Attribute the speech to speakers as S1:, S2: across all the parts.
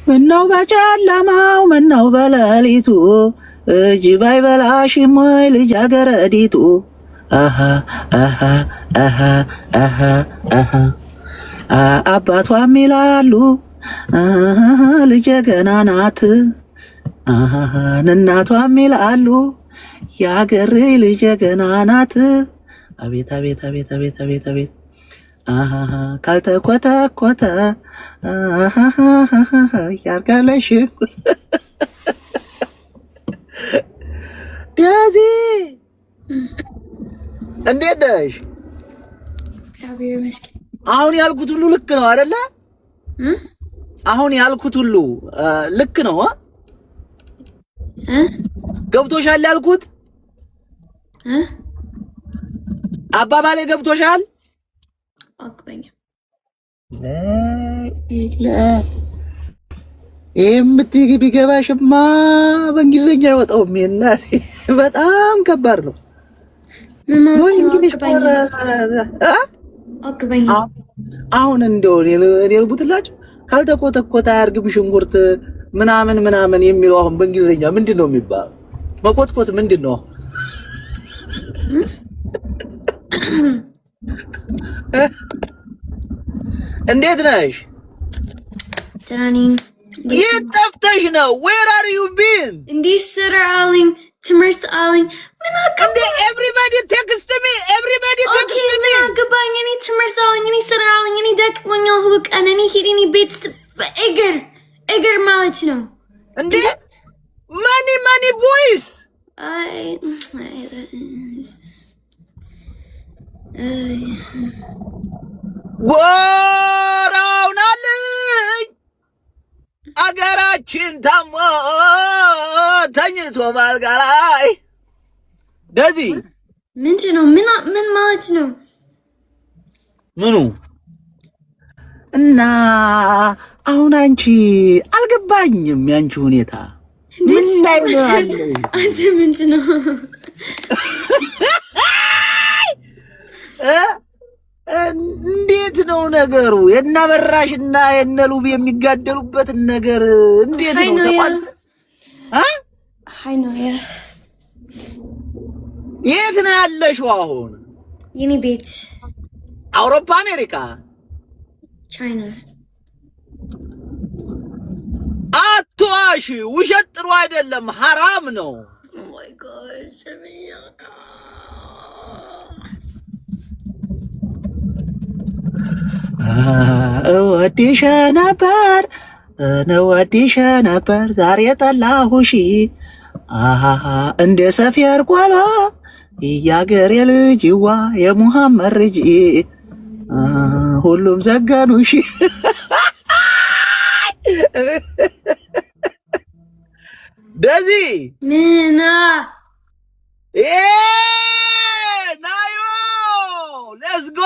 S1: ምነው በጨለማው ምነው በሌሊቱ እጅ ባይበላሽም ወይ ልጃገረዲቱ አሃ አሃ አሃ አሃ አሃ አባቷም ይላሉ ልጄ ገና ናት እናቷም ይላሉ ያገሬ ልጄ ገና ናት። አቤት አቤት አቤት አቤት አቤት አቤት ካልተኮተኮተ ያርጋለሽ ዳዚ እንዴት ነሽ?
S2: እግዚአብሔር ይመስገን።
S1: አሁን ያልኩት ሁሉ ልክ ነው አይደለ? አሁን ያልኩት ሁሉ ልክ ነው ገብቶሻል? ያልኩት አባባሌ ገብቶሻል?
S2: አግባኝ
S1: የምትይ ቢገባሽማ በእንግሊዝኛ አይወጣውም። የእናቴ በጣም ከባድ ነው። አሁን እንደው እኔ ልቡትላችሁ ካልተኮተኮተ አያርግም ሽንኩርት ምናምን ምናምን የሚለው አሁን በእንግሊዝኛ ምንድን ነው የሚባለው? መኮትኮት ምንድን ነው? እንዴት ነሽ?
S2: ዳኒ
S1: የት ጠፍተሽ ነው? Where are you been?
S2: እንዴት ስራ አለኝ ትምህርት አለኝ ምን አገባኝ?
S1: Everybody text me.
S2: ምን አገባኝ? እኔ ትምህርት አለኝ እኔ ስራ አለኝ እኔ ደክሞኛል ሁሉ ቀን እኔ ሂድ እኔ ቤት እግር ማለት ነው
S1: እንዴ ማኒ ቦይስ ወራውናልኝ አገራችን ታሞ ተኝቶ ባልጋ ላይ ደዚ
S2: ምንድን ነው? ምን ማለት ነው?
S1: ምኑ እና አሁን አንቺ አልገባኝም። ያንቺ ሁኔታ ምን ላይ ነው?
S2: አንቺ ምንድን ነው?
S1: እንዴት ነው ነገሩ? የናበራሽና የነሉብ የሚጋደሉበት ነገር እንዴት ነው? ተቋል
S2: ሃይ ነው ያ
S1: የት ነው ያለሽው አሁን?
S2: የኔ ቤት
S1: አውሮፓ፣ አሜሪካ፣
S2: ቻይና።
S1: አትዋሽ፣ ውሸት ጥሩ አይደለም፣ ሐራም ነው።
S2: ኦ ማይ ጋድ ሰሚያ
S1: እወድሽ ነበር ዛሬ ጠላሁሽ እንደ ሰፊር ቋላ ያገሬ ልጅዋ የሙሐመድ ልጅ ሁሉም ዘገኑሽ። ደዚ
S2: ምና
S1: ናዮ ሌትስ ጎ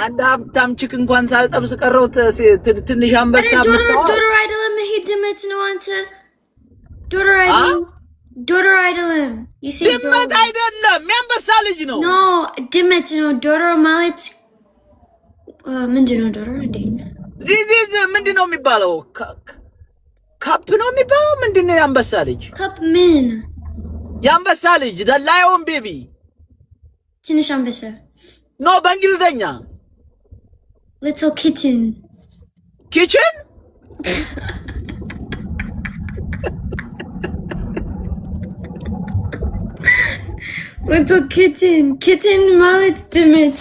S1: አንድ ሀብታም ቺክ እንኳን ሳልጠብስ ቀረው ትንሽ አንበሳ
S2: ዶሮ አይደለም። ይሄ ድመት ነው። አንተ ዶሮ አይደለም።
S1: ድመት አይደለም፣ የአንበሳ ልጅ ነው።
S2: ኖ ድመት ነው። ዶሮ ማለት ምንድን ነው? ዶሮ
S1: ዚዚ ምንድን ነው የሚባለው? ካፕ ነው የሚባለው። ምንድን ነው የአንበሳ ልጅ?
S2: ካፕ ምን?
S1: የአንበሳ ልጅ the lion baby።
S2: ትንሽ አንበሳ
S1: ኖ በእንግሊዘኛ
S2: little kitten
S1: kitchen
S2: little kitten ማለት ድመት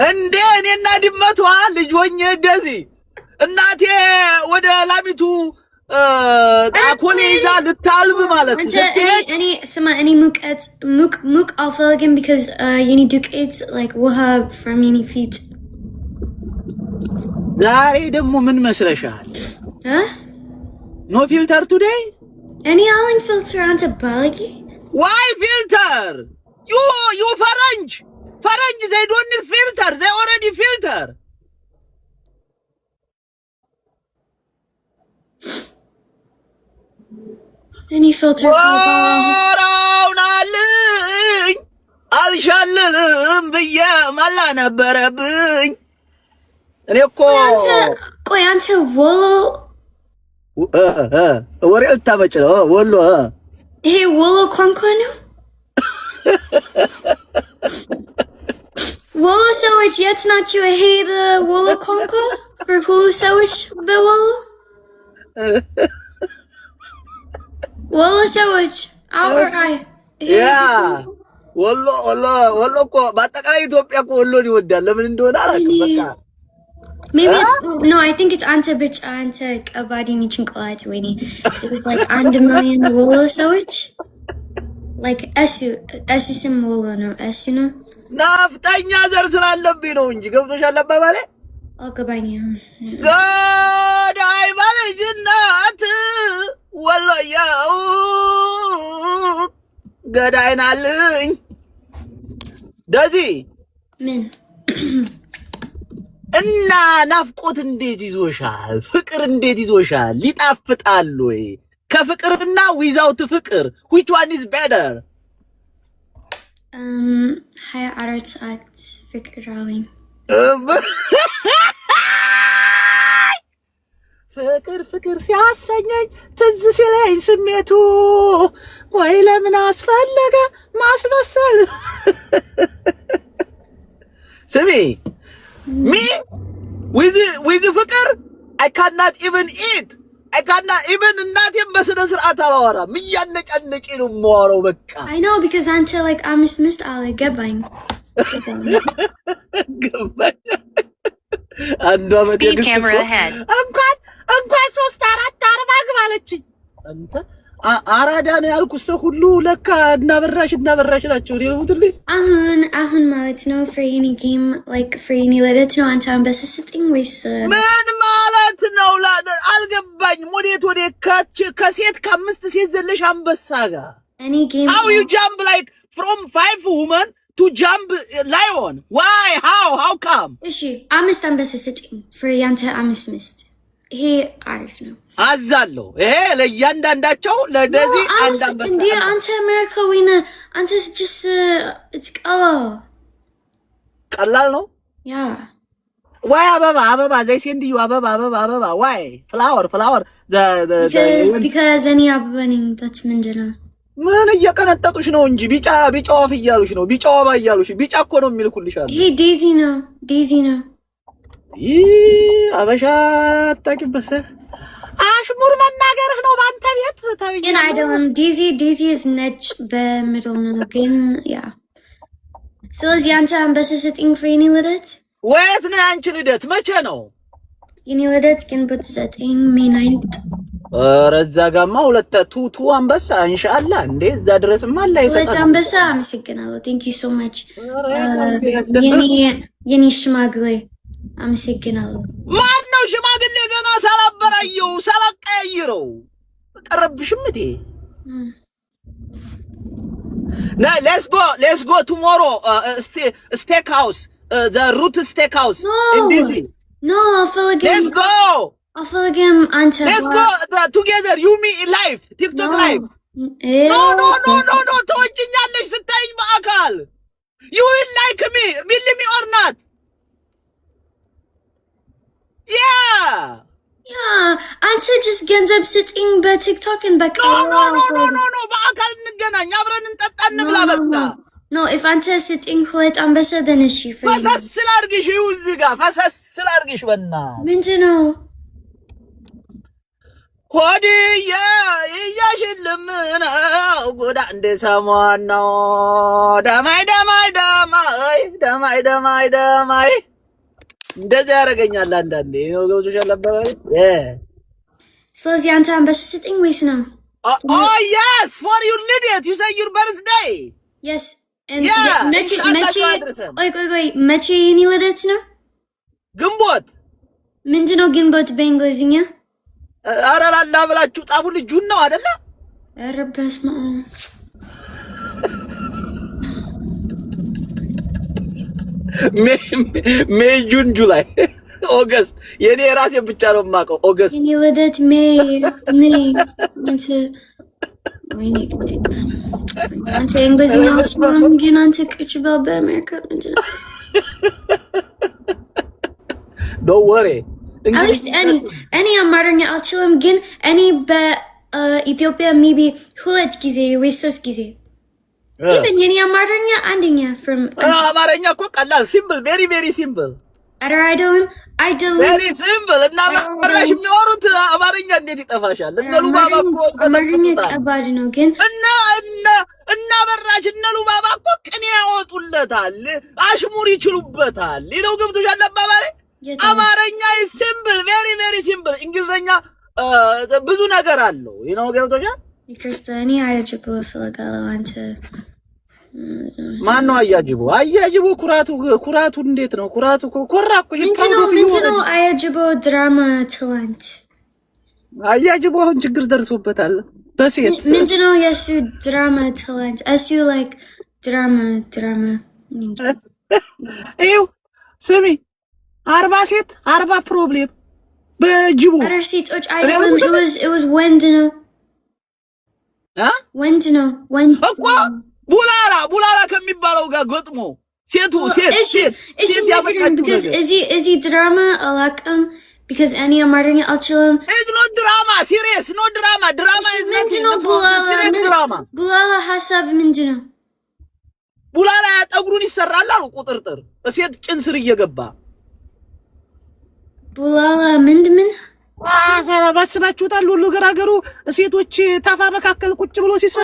S1: እንዴ? እኔና ድመቷ ልጅ ሆኜ እንደዚህ እናቴ ወደ ላሚቱ ታኮኔዛ ልታልብ ማለት
S2: እኔ ሙቅ አልፈልግም because you need ducats like ውሃ from የኔ ፊት።
S1: ዛሬ ደግሞ ምን መስለሻል? ኖ ፊልተር ቱዴይ።
S2: እኔ አለኝ ፊልተር። አንተ ባለጌ።
S1: why filter? you ፈረንጅ they don't need filter, they already filter.
S2: Any filter
S1: አልሻልም ብዬ ማላ ነበረብኝ እኔ እኮ
S2: ቆይ አንተ ወሎ
S1: ወሬ ልታመጭ ነው ወሎ
S2: ይሄ ወሎ ቋንቋ ነው ወሎ ሰዎች የት ናቸው ይሄ ወሎ ቋንቋ ሁሉ ሰዎች በወሎ ወሎ ሰዎች አውራይ
S1: ያ ወሎ እኮ በአጠቃላይ ኢትዮጵያ እኮ ወሎን ይወዳል ለምን እንደሆነ አላውቅም በቃ
S2: Maybe no, I think it's ante bitch ante kabadi ni chinkolate wini. It's like 1 million wolo sewage. Like esu sim wolo no esu no.
S1: ናፍጠኛ ዘር ስላለብኝ ነው እንጂ ገብቶሻል አባባሌ
S2: አልገባኝ
S1: ገዳይ ባልጅናት ወሎያው ገዳይ ናልኝ ደዚ
S2: ምን
S1: እና ናፍቆት እንዴት ይዞሻል ፍቅር እንዴት ይዞሻል ሊጣፍጣል ወይ ከፍቅርና ዊዛውት ፍቅር which one is better
S2: 24 ሰዓት ፍቅር አለኝ
S1: ፍቅር ሲያሰኘኝ ትዝ ሲለኝ ስሜቱ ወይ ለምን አስፈለገ ማስመሰል ስሚ Me with ፍቅር I cannot even eat I cannot even እናቴን በስነ ስርዓት አላወራም እያነጫነጪ ነው የማወራው በቃ
S2: I know because አንተ like አምስት ሚስት አለ ገባኝ
S1: አንዷ
S3: Speed camera ahead
S1: እንኳን 3 4 40 ግባለችኝ አንተ አራዳ ነው ያልኩት ሰው ሁሉ ለካ እናበራሽ ናቸው ይሉትልኝ
S2: አሁን ማለት ነው for any game like for any lit ነው አንተ አንበሳ ስጥኝ ወይስ
S1: ምን ማለት ነው አልገባኝም ወዴት ከሴት ከአምስት ሴት ዘለሽ አንበሳ ጋር
S2: any game
S1: how you jump like from 5 women to jump lion why how come
S2: እሺ አምስት አንበሳ ስጥኝ for ያንተ አምስት ሚስት ይሄ አሪፍ ነው
S1: አዛለው ይሄ ለያንዳንዳቸው ለደዚህ አንድ አንበሳ
S2: እንዴ አንተ አሜሪካዊና አንተ just it's
S1: ቀላል ነው
S2: ያ
S1: why አበባ they send you አበባ why flower
S2: because any አበባኝ that's ምንድነው
S1: ምን እየቀነጠጡሽ ነው እንጂ ቢጫ ወፍ እያሉሽ ነው ቢጫ ወባ እያሉሽ ቢጫ እኮ ነው የሚልኩልሻል
S2: ይሄ ዴዚ ነው
S1: አበሻ አታውቂበት አሽሙር መናገርህ ነው ባንተ ቤት ታብዬ
S2: ግን አይደለም ዴዚ is ነጭ በሚድል ነው ግን ያ ስለዚህ አንተ አንበሳ ስጥኝ for any ልደት
S1: ወይት ነው አንቺ ልደት መቼ ነው
S2: የኔ ልደት ግንቦት 9 ሜይ 9
S1: ረዛ ጋማ ቱ አንበሳ ኢንሻአላህ እንዴ እዛ ድረስማ አላ ይሰጣል
S2: ሁለት አንበሳ አመሰግናለሁ thank you so much የኔ ሽማግሌ አመሰግናለሁ ማን
S1: ነው ሽማግሌ ገና ሳላበራየው ሳላቀያይረው ቀረብሽም እቴ Now let's go tomorrow steak house the root steak house in DC
S2: no I feel again
S1: let's go together you me live TikTok live no ተወጅኛለሽ ስታይኝ በአካል you will like me believe me or not
S2: yeah አንተ just ገንዘብ ስጥኝ በቲክቶክ and በቃ
S1: no በአካል እንገናኝ አብረን እንጠጣ እንብላ በቃ
S2: no if አንተ ስጥኝ ሁለት አንበሳ then እሺ
S1: ፈሰስ ስላርግሽ እዚህ ጋር ፈሰስ ስላርግሽ በና
S2: ምንድነው
S1: ሆዲያ ይያሽልም ነው ጎዳ እንደ ሰሞን ነው ደማይ እንደዛ ያረጋኛል አንዳንዴ ነው ገብቶሻል አባባይ
S2: ስለዚህ አንተ አንበሳ ስጥኝ ወይስ ነው
S1: oh yes for your ልደት you say your birthday
S2: yes and መቼ የኔ ልደት ነው
S1: ግንቦት
S2: ምንድነው ግንቦት በእንግሊዝኛ
S1: ኧረ ላላ ብላችሁ ጣፉ ልጁን ነው አይደለ
S2: ኧረ በስመ
S1: አብ ሜይ ጁን ጁላይ ኦገስት የኔ ራሴ ብቻ ነው የማውቀው ኦገስት
S2: የኔ ልደት ሜይ አንተ ወይኔ አንተ እንግሊዝኛ ነው ግን አንተ ቅጭ በአሜሪካ ምንድነው
S1: don't worry
S2: at least any አማርኛ አልችልም ግን እኔ በኢትዮጵያ maybe ሁለት ጊዜ ወይ ሶስት ጊዜ even የኔ አማርኛ አንደኛ from
S1: አማርኛ እኮ ቀላል simple very very simple
S2: አረ አይደለም
S1: very simple እና በራሽ የሚወሩት አማርኛ እንዴት ይጠፋሻል እነ ሉባባ እኮ
S2: አማርኛ ከባድ ነው ግን
S1: እና በራሽ እነ ሉባባ እኮ ቅኔ ያወጡለታል አሽሙር ይችሉበታል ይለው ገብቶሻል አባባሌ አማርኛ simple very very simple እንግሊዘኛ ብዙ ነገር አለው ይነው ገብቶሻል
S2: ክርስቲያኒ አያጅቦ ፍለጋለው አንተ
S1: ማን ነው አያጅቦ ኩራቱ እንዴት ነው ኩራቱ ኮራኩ
S2: ምንድነው አያጅቦ ድራማ ታላንት
S1: አያጅቦ አሁን ችግር ደርሶበታል በሴት
S2: ምንድነው የሱ ድራማ ታላንት እሱ like ድራማ
S1: ይው ስሚ 40 ሴት 40 ፕሮብሌም በጅቦ
S2: አረ ሴቶች አይደለም it was ወንድ ነው እኮ
S1: ቡላላ ከሚባለው ጋር ገጥሞ ሴት ያመጣች
S2: because እዚህ ድራማ አላውቅም because እኔ አማርኛ አልችልም
S1: it's not drama serious no drama
S2: ምንድነው ቡላላ ሀሳብ ምንድነው
S1: ቡላላ ጠጉሩን ይሰራል አሉ ቁጥርጥር ሴት ጭን ስር እየገባ
S2: ቡላላ ምን
S1: ባስባችሁታል ሁሉ ገራገሩ ሴቶች ታፋ መካከል ቁጭ ብሎ ሲሰራ